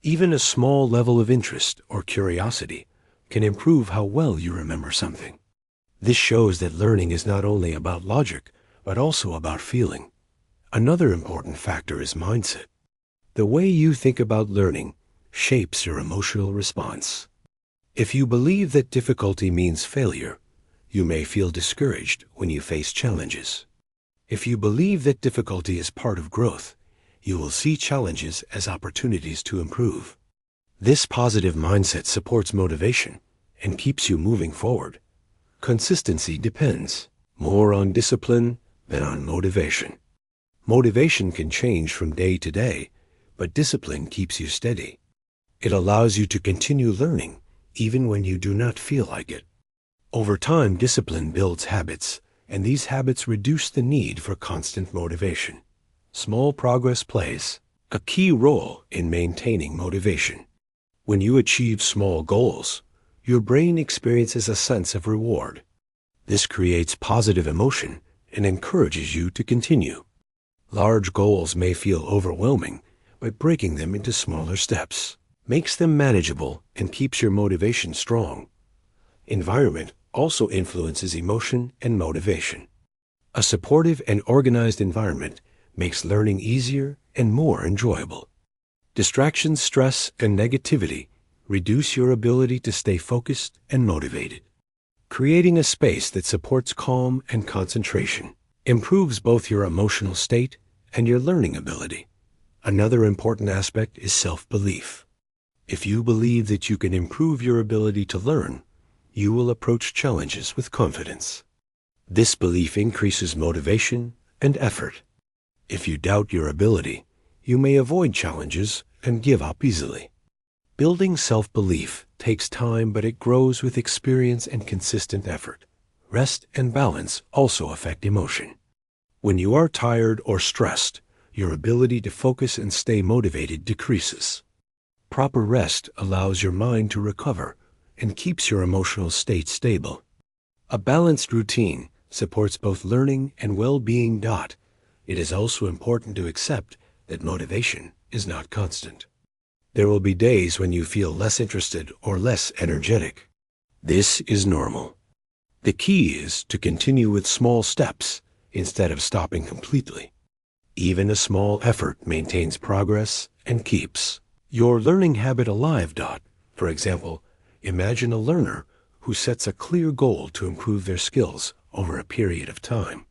Even a small level of interest or curiosity can improve how well you remember something. This shows that learning is not only about logic, but also about feeling. Another important factor is mindset. The way you think about learning shapes your emotional response. If you believe that difficulty means failure, you may feel discouraged when you face challenges. If you believe that difficulty is part of growth, you will see challenges as opportunities to improve. This positive mindset supports motivation and keeps you moving forward. Consistency depends more on discipline than on motivation. Motivation can change from day to day, but discipline keeps you steady. It allows you to continue learning even when you do not feel like it. Over time, discipline builds habits, and these habits reduce the need for constant motivation. Small progress plays a key role in maintaining motivation. When you achieve small goals, your brain experiences a sense of reward. This creates positive emotion and encourages you to continue. Large goals may feel overwhelming, but breaking them into smaller steps makes them manageable and keeps your motivation strong. Environment also influences emotion and motivation. A supportive and organized environment makes learning easier and more enjoyable. Distractions, stress, and negativity reduce your ability to stay focused and motivated. Creating a space that supports calm and concentration improves both your emotional state and your learning ability. Another important aspect is self-belief. If you believe that you can improve your ability to learn, you will approach challenges with confidence. This belief increases motivation and effort. If you doubt your ability, you may avoid challenges and give up easily. Building self-belief takes time, but it grows with experience and consistent effort. Rest and balance also affect emotion. When you are tired or stressed, your ability to focus and stay motivated decreases. Proper rest allows your mind to recover and keeps your emotional state stable. A balanced routine supports both learning and well-being. It is also important to accept that motivation is not constant. There will be days when you feel less interested or less energetic. This is normal. The key is to continue with small steps instead of stopping completely. Even a small effort maintains progress and keeps your learning habit alive. For example, imagine a learner who sets a clear goal to improve their skills over a period of time.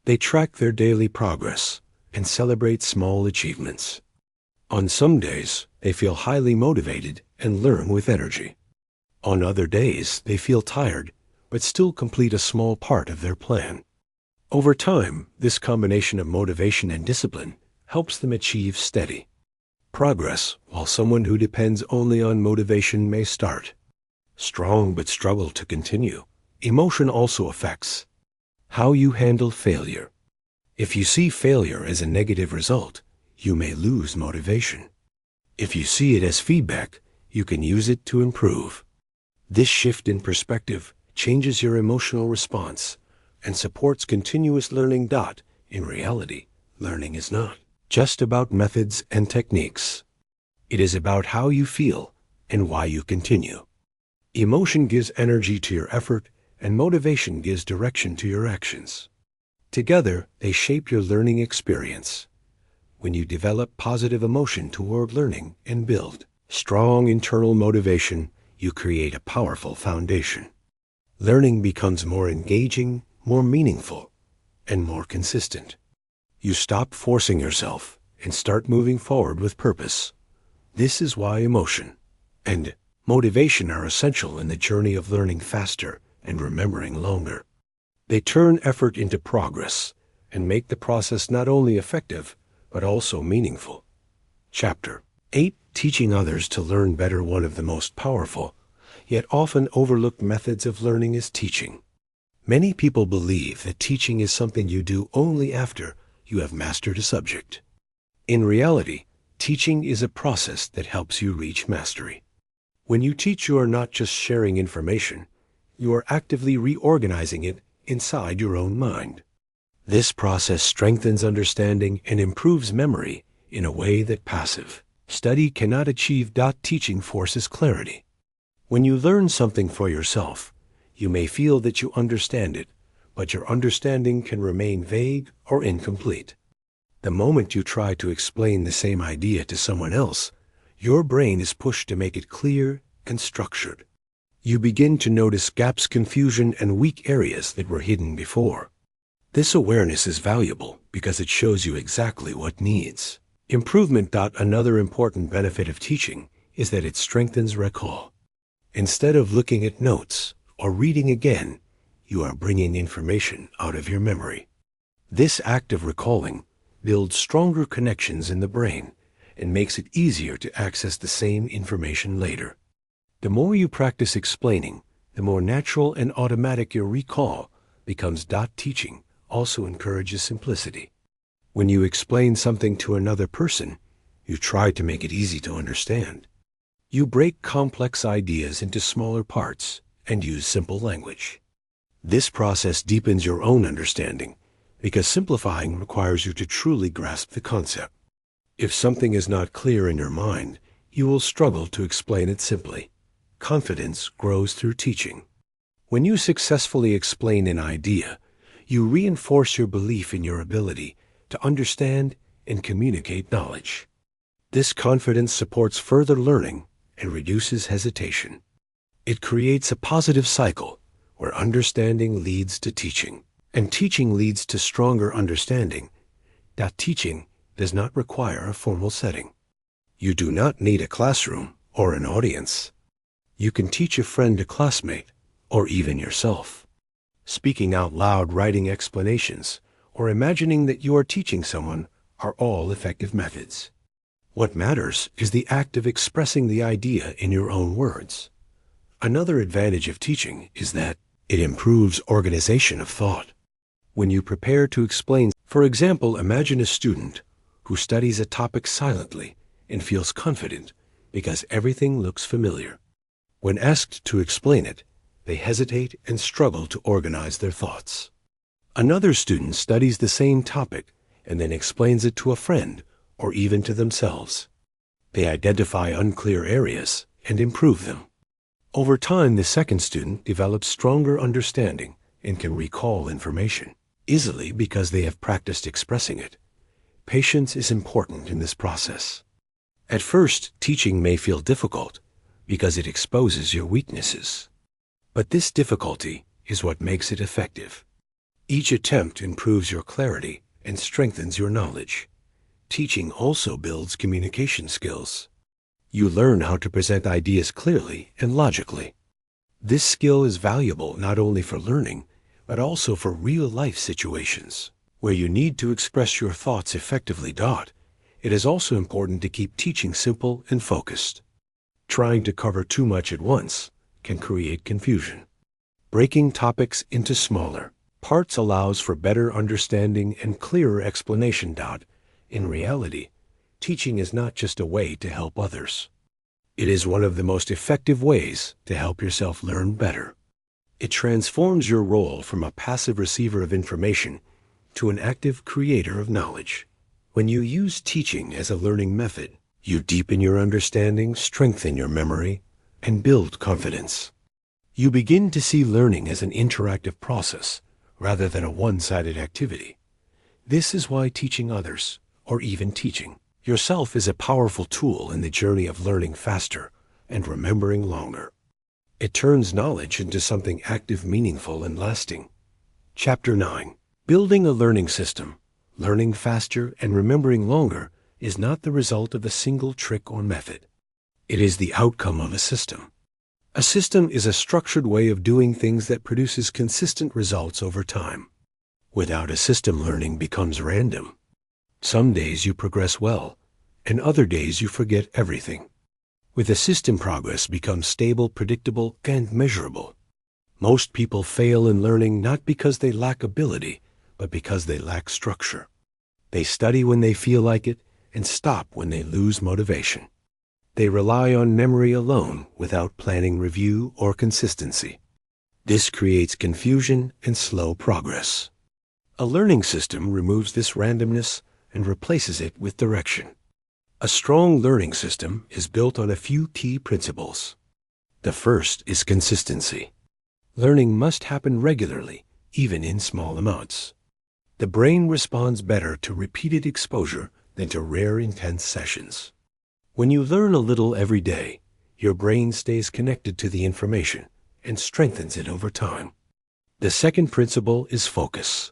They track their daily progress and celebrate small achievements. On some days, they feel highly motivated and learn with energy. On other days, they feel tired but still complete a small part of their plan. Over time, this combination of motivation and discipline helps them achieve steady progress, while someone who depends only on motivation may start strong but struggle to continue. Emotion also affects how you handle failure. If you see failure as a negative result, you may lose motivation. If you see it as feedback, you can use it to improve. This shift in perspective changes your emotional response and supports continuous learning. In reality, learning is not just about methods and techniques. It is about how you feel and why you continue. Emotion gives energy to your effort, and motivation gives direction to your actions. Together, they shape your learning experience. When you develop positive emotion toward learning and build strong internal motivation, you create a powerful foundation. Learning becomes more engaging, more meaningful, and more consistent. You stop forcing yourself and start moving forward with purpose. This is why emotion and motivation are essential in the journey of learning faster and remembering longer. They turn effort into progress and make the process not only effective, but also meaningful. Chapter 8: Teaching others to learn better. One of the most powerful, yet often overlooked methods of learning is teaching. Many people believe that teaching is something you do only after you have mastered a subject. In reality, teaching is a process that helps you reach mastery. When you teach, you are not just sharing information, you are actively reorganizing it inside your own mind. This process strengthens understanding and improves memory in a way that passive study cannot achieve. Teaching forces clarity. When you learn something for yourself, you may feel that you understand it, but your understanding can remain vague or incomplete. The moment you try to explain the same idea to someone else, your brain is pushed to make it clear and structured. You begin to notice gaps, confusion, and weak areas that were hidden before. This awareness is valuable because it shows you exactly what needs improvement. Another important benefit of teaching is that it strengthens recall. Instead of looking at notes or reading again, you are bringing information out of your memory. This act of recalling builds stronger connections in the brain and makes it easier to access the same information later. The more you practice explaining, the more natural and automatic your recall becomes. Teaching also encourages simplicity. When you explain something to another person, you try to make it easy to understand. You break complex ideas into smaller parts and use simple language. This process deepens your own understanding because simplifying requires you to truly grasp the concept. If something is not clear in your mind, you will struggle to explain it simply. Confidence grows through teaching. When you successfully explain an idea, you reinforce your belief in your ability to understand and communicate knowledge. This confidence supports further learning and reduces hesitation. It creates a positive cycle where understanding leads to teaching, and teaching leads to stronger understanding. Teaching does not require a formal setting. You do not need a classroom or an audience. You can teach a friend, a classmate, or even yourself. Speaking out loud, writing explanations, or imagining that you are teaching someone are all effective methods. What matters is the act of expressing the idea in your own words. Another advantage of teaching is that it improves organization of thought. When you prepare to explain, for example, imagine a student who studies a topic silently and feels confident because everything looks familiar. When asked to explain it, they hesitate and struggle to organize their thoughts. Another student studies the same topic and then explains it to a friend or even to themselves. They identify unclear areas and improve them. Over time, the second student develops stronger understanding and can recall information easily because they have practiced expressing it. Patience is important in this process. At first, teaching may feel difficult because it exposes your weaknesses. But this difficulty is what makes it effective. Each attempt improves your clarity and strengthens your knowledge. Teaching also builds communication skills. You learn how to present ideas clearly and logically. This skill is valuable not only for learning, but also for real-life situations where you need to express your thoughts effectively. It is also important to keep teaching simple and focused. Trying to cover too much at once can create confusion. Breaking topics into smaller parts allows for better understanding and clearer explanation. In reality, teaching is not just a way to help others. It is one of the most effective ways to help yourself learn better. It transforms your role from a passive receiver of information to an active creator of knowledge. When you use teaching as a learning method, you deepen your understanding, strengthen your memory, and build confidence. You begin to see learning as an interactive process rather than a one-sided activity. This is why teaching others, or even teaching yourself, is a powerful tool in the journey of learning faster and remembering longer. It turns knowledge into something active, meaningful, and lasting. Chapter 9. Building a learning system. Learning faster and remembering longer is not the result of a single trick or method. It is the outcome of a system. A system is a structured way of doing things that produces consistent results over time. Without a system, learning becomes random. Some days you progress well, and other days you forget everything. With a system, progress becomes stable, predictable, and measurable. Most people fail in learning not because they lack ability, but because they lack structure. They study when they feel like it and stop when they lose motivation. They rely on memory alone without planning, review, or consistency. This creates confusion and slow progress. A learning system removes this randomness and replaces it with direction. A strong learning system is built on a few key principles. The first is consistency. Learning must happen regularly, even in small amounts. The brain responds better to repeated exposure than to rare, intense sessions. When you learn a little every day, your brain stays connected to the information and strengthens it over time. The second principle is focus.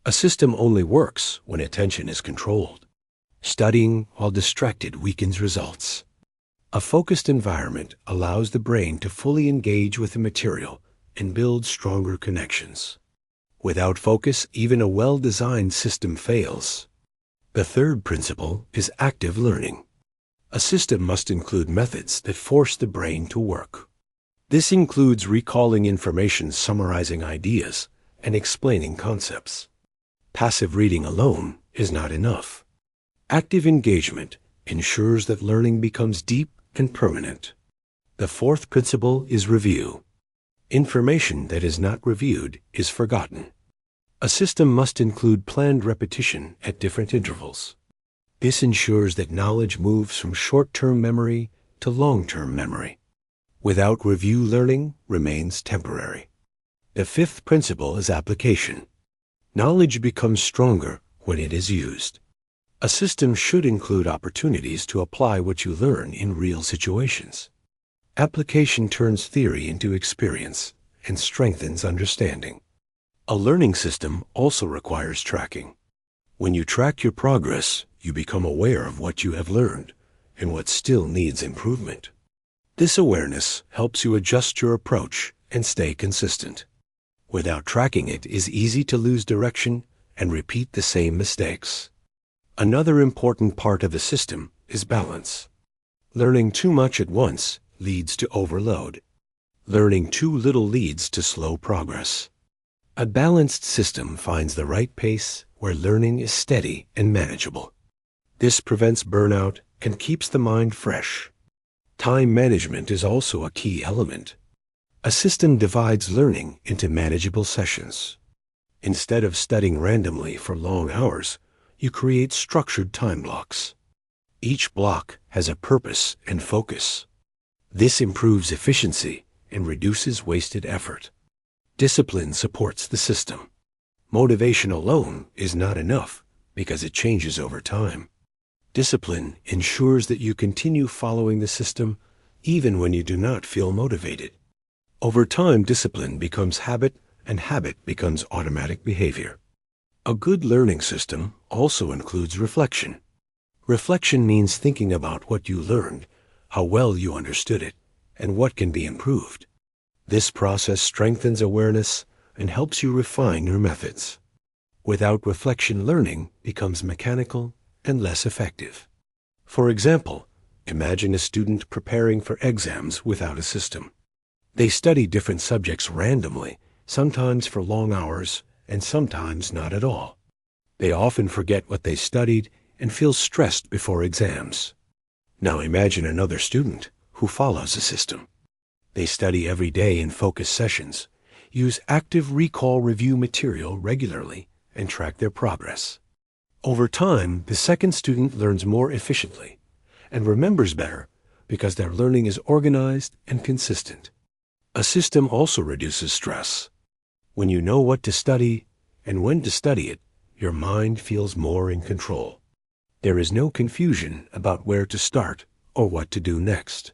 A system only works when attention is controlled. Studying while distracted weakens results. A focused environment allows the brain to fully engage with the material and build stronger connections. Without focus, even a well-designed system fails. The third principle is active learning. A system must include methods that force the brain to work. This includes recalling information, summarizing ideas, and explaining concepts. Passive reading alone is not enough. Active engagement ensures that learning becomes deep and permanent. The fourth principle is review. Information that is not reviewed is forgotten. A system must include planned repetition at different intervals. This ensures that knowledge moves from short-term memory to long-term memory. Without review, learning remains temporary. The fifth principle is application. Knowledge becomes stronger when it is used. A system should include opportunities to apply what you learn in real situations. Application turns theory into experience and strengthens understanding. A learning system also requires tracking. When you track your progress, you become aware of what you have learned and what still needs improvement. This awareness helps you adjust your approach and stay consistent. Without tracking, it is easy to lose direction and repeat the same mistakes. Another important part of the system is balance. Learning too much at once leads to overload. Learning too little leads to slow progress. A balanced system finds the right pace where learning is steady and manageable. This prevents burnout and keeps the mind fresh. Time management is also a key element. A system divides learning into manageable sessions. Instead of studying randomly for long hours, you create structured time blocks. Each block has a purpose and focus. This improves efficiency and reduces wasted effort. Discipline supports the system. Motivation alone is not enough because it changes over time. Discipline ensures that you continue following the system even when you do not feel motivated. Over time, discipline becomes habit, and habit becomes automatic behavior. A good learning system also includes reflection. Reflection means thinking about what you learned, how well you understood it, and what can be improved. This process strengthens awareness and helps you refine your methods. Without reflection, learning becomes mechanical and less effective. For example, imagine a student preparing for exams without a system. They study different subjects randomly, sometimes for long hours and sometimes not at all. They often forget what they studied and feel stressed before exams. Now imagine another student who follows a system. They study every day in focus sessions, use active recall review material regularly, and track their progress. Over time, the second student learns more efficiently and remembers better because their learning is organized and consistent. A system also reduces stress. When you know what to study and when to study it, your mind feels more in control. There is no confusion about where to start or what to do next.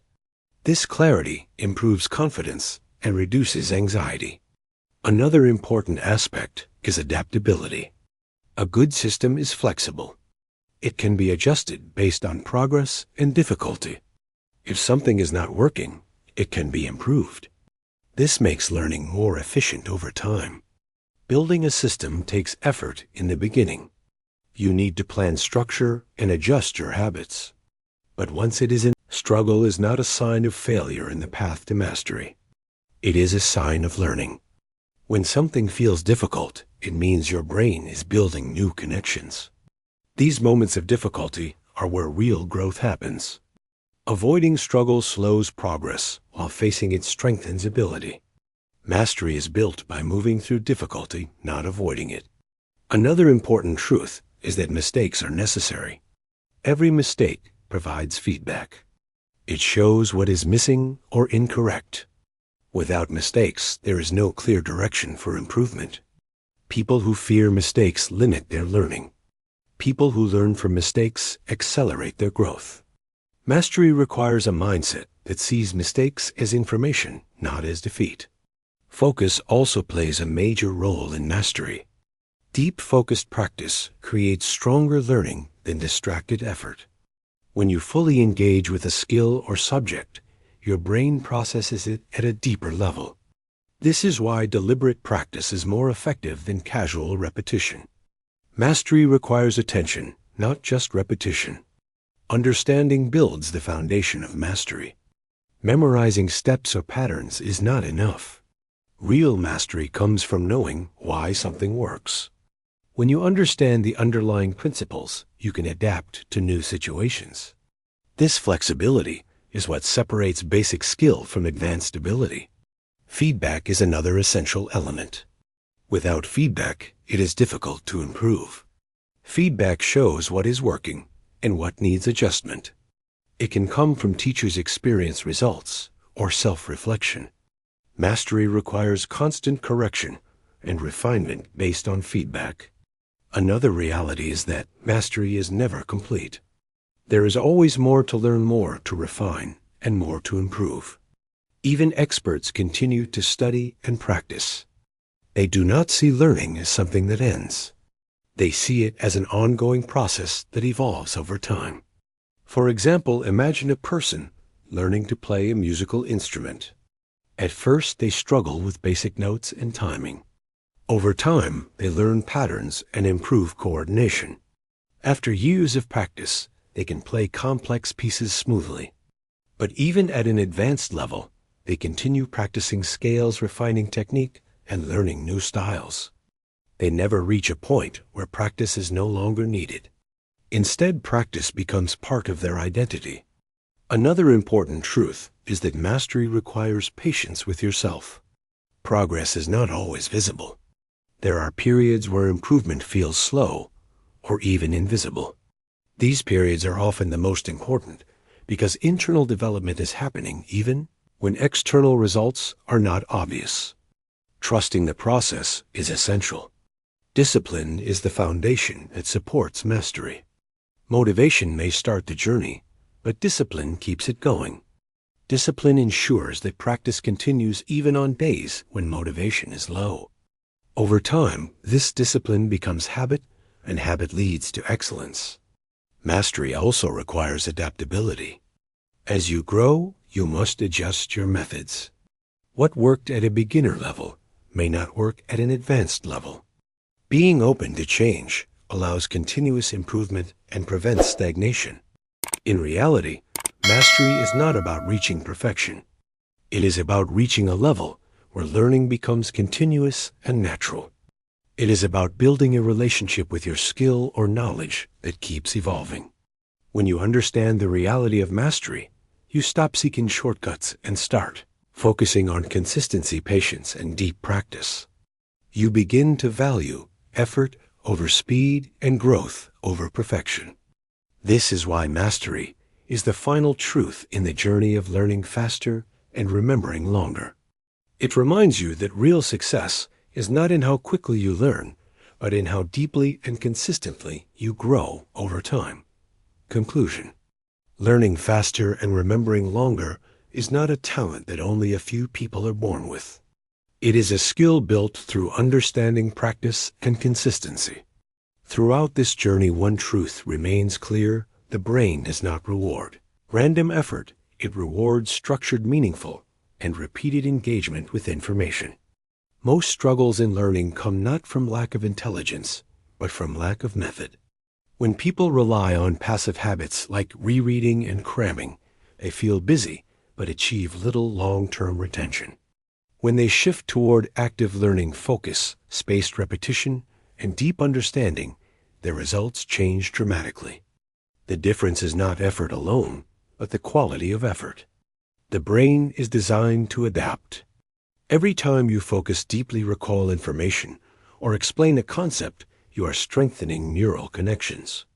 This clarity improves confidence and reduces anxiety. Another important aspect is adaptability. A good system is flexible. It can be adjusted based on progress and difficulty. If something is not working, it can be improved. This makes learning more efficient over time. Building a system takes effort in the beginning. You need to plan structure and adjust your habits. But once it is in, struggle is not a sign of failure in the path to mastery. It is a sign of learning. When something feels difficult, it means your brain is building new connections. These moments of difficulty are where real growth happens. Avoiding struggle slows progress, while facing it strengthens ability. Mastery is built by moving through difficulty, not avoiding it. Another important truth is that mistakes are necessary. Every mistake provides feedback. It shows what is missing or incorrect. Without mistakes, there is no clear direction for improvement. People who fear mistakes limit their learning. People who learn from mistakes accelerate their growth. Mastery requires a mindset that sees mistakes as information, not as defeat. Focus also plays a major role in mastery. Deep focused practice creates stronger learning than distracted effort. When you fully engage with a skill or subject, your brain processes it at a deeper level. This is why deliberate practice is more effective than casual repetition. Mastery requires attention, not just repetition. Understanding builds the foundation of mastery. Memorizing steps or patterns is not enough. Real mastery comes from knowing why something works. When you understand the underlying principles, you can adapt to new situations. This flexibility is what separates basic skill from advanced ability. Feedback is another essential element. Without feedback, it is difficult to improve. Feedback shows what is working and what needs adjustment. It can come from teachers' experience results or self-reflection. Mastery requires constant correction and refinement based on feedback. Another reality is that mastery is never complete. There is always more to learn, more to refine, and more to improve. Even experts continue to study and practice. They do not see learning as something that ends. They see it as an ongoing process that evolves over time. For example, imagine a person learning to play a musical instrument. At first, they struggle with basic notes and timing. Over time, they learn patterns and improve coordination. After years of practice, they can play complex pieces smoothly. But even at an advanced level, they continue practicing scales, refining technique, and learning new styles. They never reach a point where practice is no longer needed. Instead, practice becomes part of their identity. Another important truth is that mastery requires patience with yourself. Progress is not always visible. There are periods where improvement feels slow or even invisible. These periods are often the most important because internal development is happening even when external results are not obvious. Trusting the process is essential. Discipline is the foundation that supports mastery. Motivation may start the journey, but discipline keeps it going. Discipline ensures that practice continues even on days when motivation is low. Over time, this discipline becomes habit, and habit leads to excellence. Mastery also requires adaptability. As you grow, you must adjust your methods. What worked at a beginner level may not work at an advanced level. Being open to change allows continuous improvement and prevents stagnation. In reality, mastery is not about reaching perfection. It is about reaching a level where learning becomes continuous and natural. It is about building a relationship with your skill or knowledge that keeps evolving. When you understand the reality of mastery, you stop seeking shortcuts and start focusing on consistency, patience, and deep practice. You begin to value effort over speed and growth over perfection. This is why mastery is the final truth in the journey of learning faster and remembering longer. It reminds you that real success is not in how quickly you learn, but in how deeply and consistently you grow over time. Conclusion. Learning faster and remembering longer is not a talent that only a few people are born with. It is a skill built through understanding, practice, and consistency. Throughout this journey, one truth remains clear: the brain does not reward random effort. It rewards structured, meaningful, and repeated engagement with information. Most struggles in learning come not from lack of intelligence, but from lack of method. When people rely on passive habits like rereading and cramming, they feel busy but achieve little long-term retention. When they shift toward active learning, focus, spaced repetition, and deep understanding, their results change dramatically. The difference is not effort alone, but the quality of effort. The brain is designed to adapt. Every time you focus, deeply recall information, or explain a concept, you are strengthening neural connections.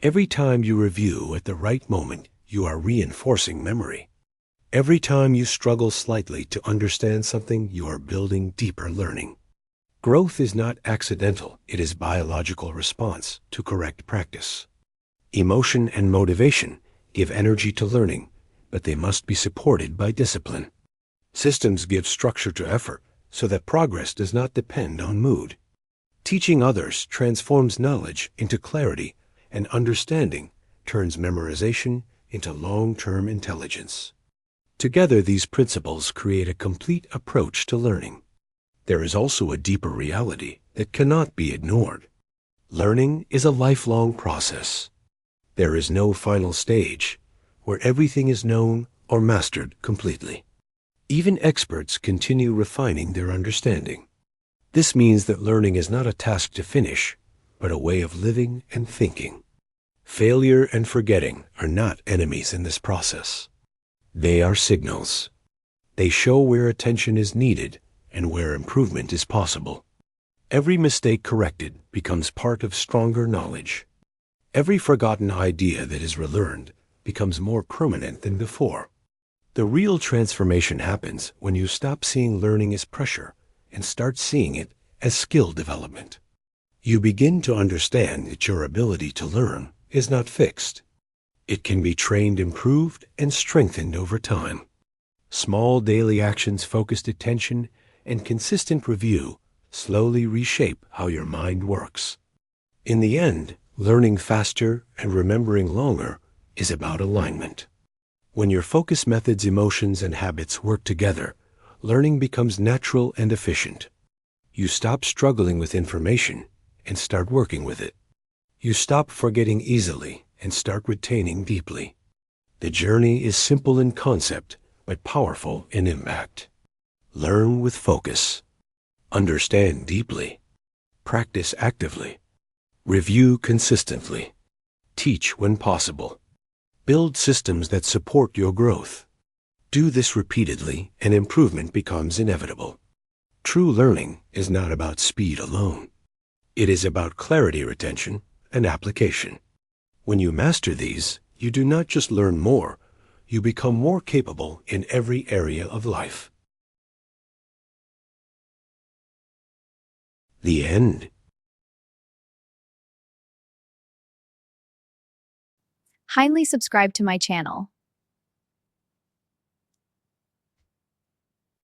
Every time you review at the right moment, you are reinforcing memory. Every time you struggle slightly to understand something, you are building deeper learning. Growth is not accidental. It is biological response to correct practice. Emotion and motivation give energy to learning, but they must be supported by discipline. Systems give structure to effort so that progress does not depend on mood. Teaching others transforms knowledge into clarity, and understanding turns memorization into long-term intelligence. Together, these principles create a complete approach to learning. There is also a deeper reality that cannot be ignored. Learning is a lifelong process. There is no final stage where everything is known or mastered completely. Even experts continue refining their understanding. This means that learning is not a task to finish, but a way of living and thinking. Failure and forgetting are not enemies in this process. They are signals. They show where attention is needed and where improvement is possible. Every mistake corrected becomes part of stronger knowledge. Every forgotten idea that is relearned becomes more permanent than before. The real transformation happens when you stop seeing learning as pressure and start seeing it as skill development. You begin to understand that your ability to learn is not fixed. It can be trained, improved, and strengthened over time. Small daily actions, focused attention, and consistent review slowly reshape how your mind works. In the end, learning faster and remembering longer is about alignment. When your focus, methods, emotions, and habits work together, learning becomes natural and efficient. You stop struggling with information and start working with it. You stop forgetting easily and start retaining deeply. The journey is simple in concept, but powerful in impact. Learn with focus. Understand deeply. Practice actively. Review consistently. Teach when possible. Build systems that support your growth. Do this repeatedly, and improvement becomes inevitable. True learning is not about speed alone. It is about clarity retention and application. When you master these, you do not just learn more, you become more capable in every area of life. The end. Kindly subscribe to my channel.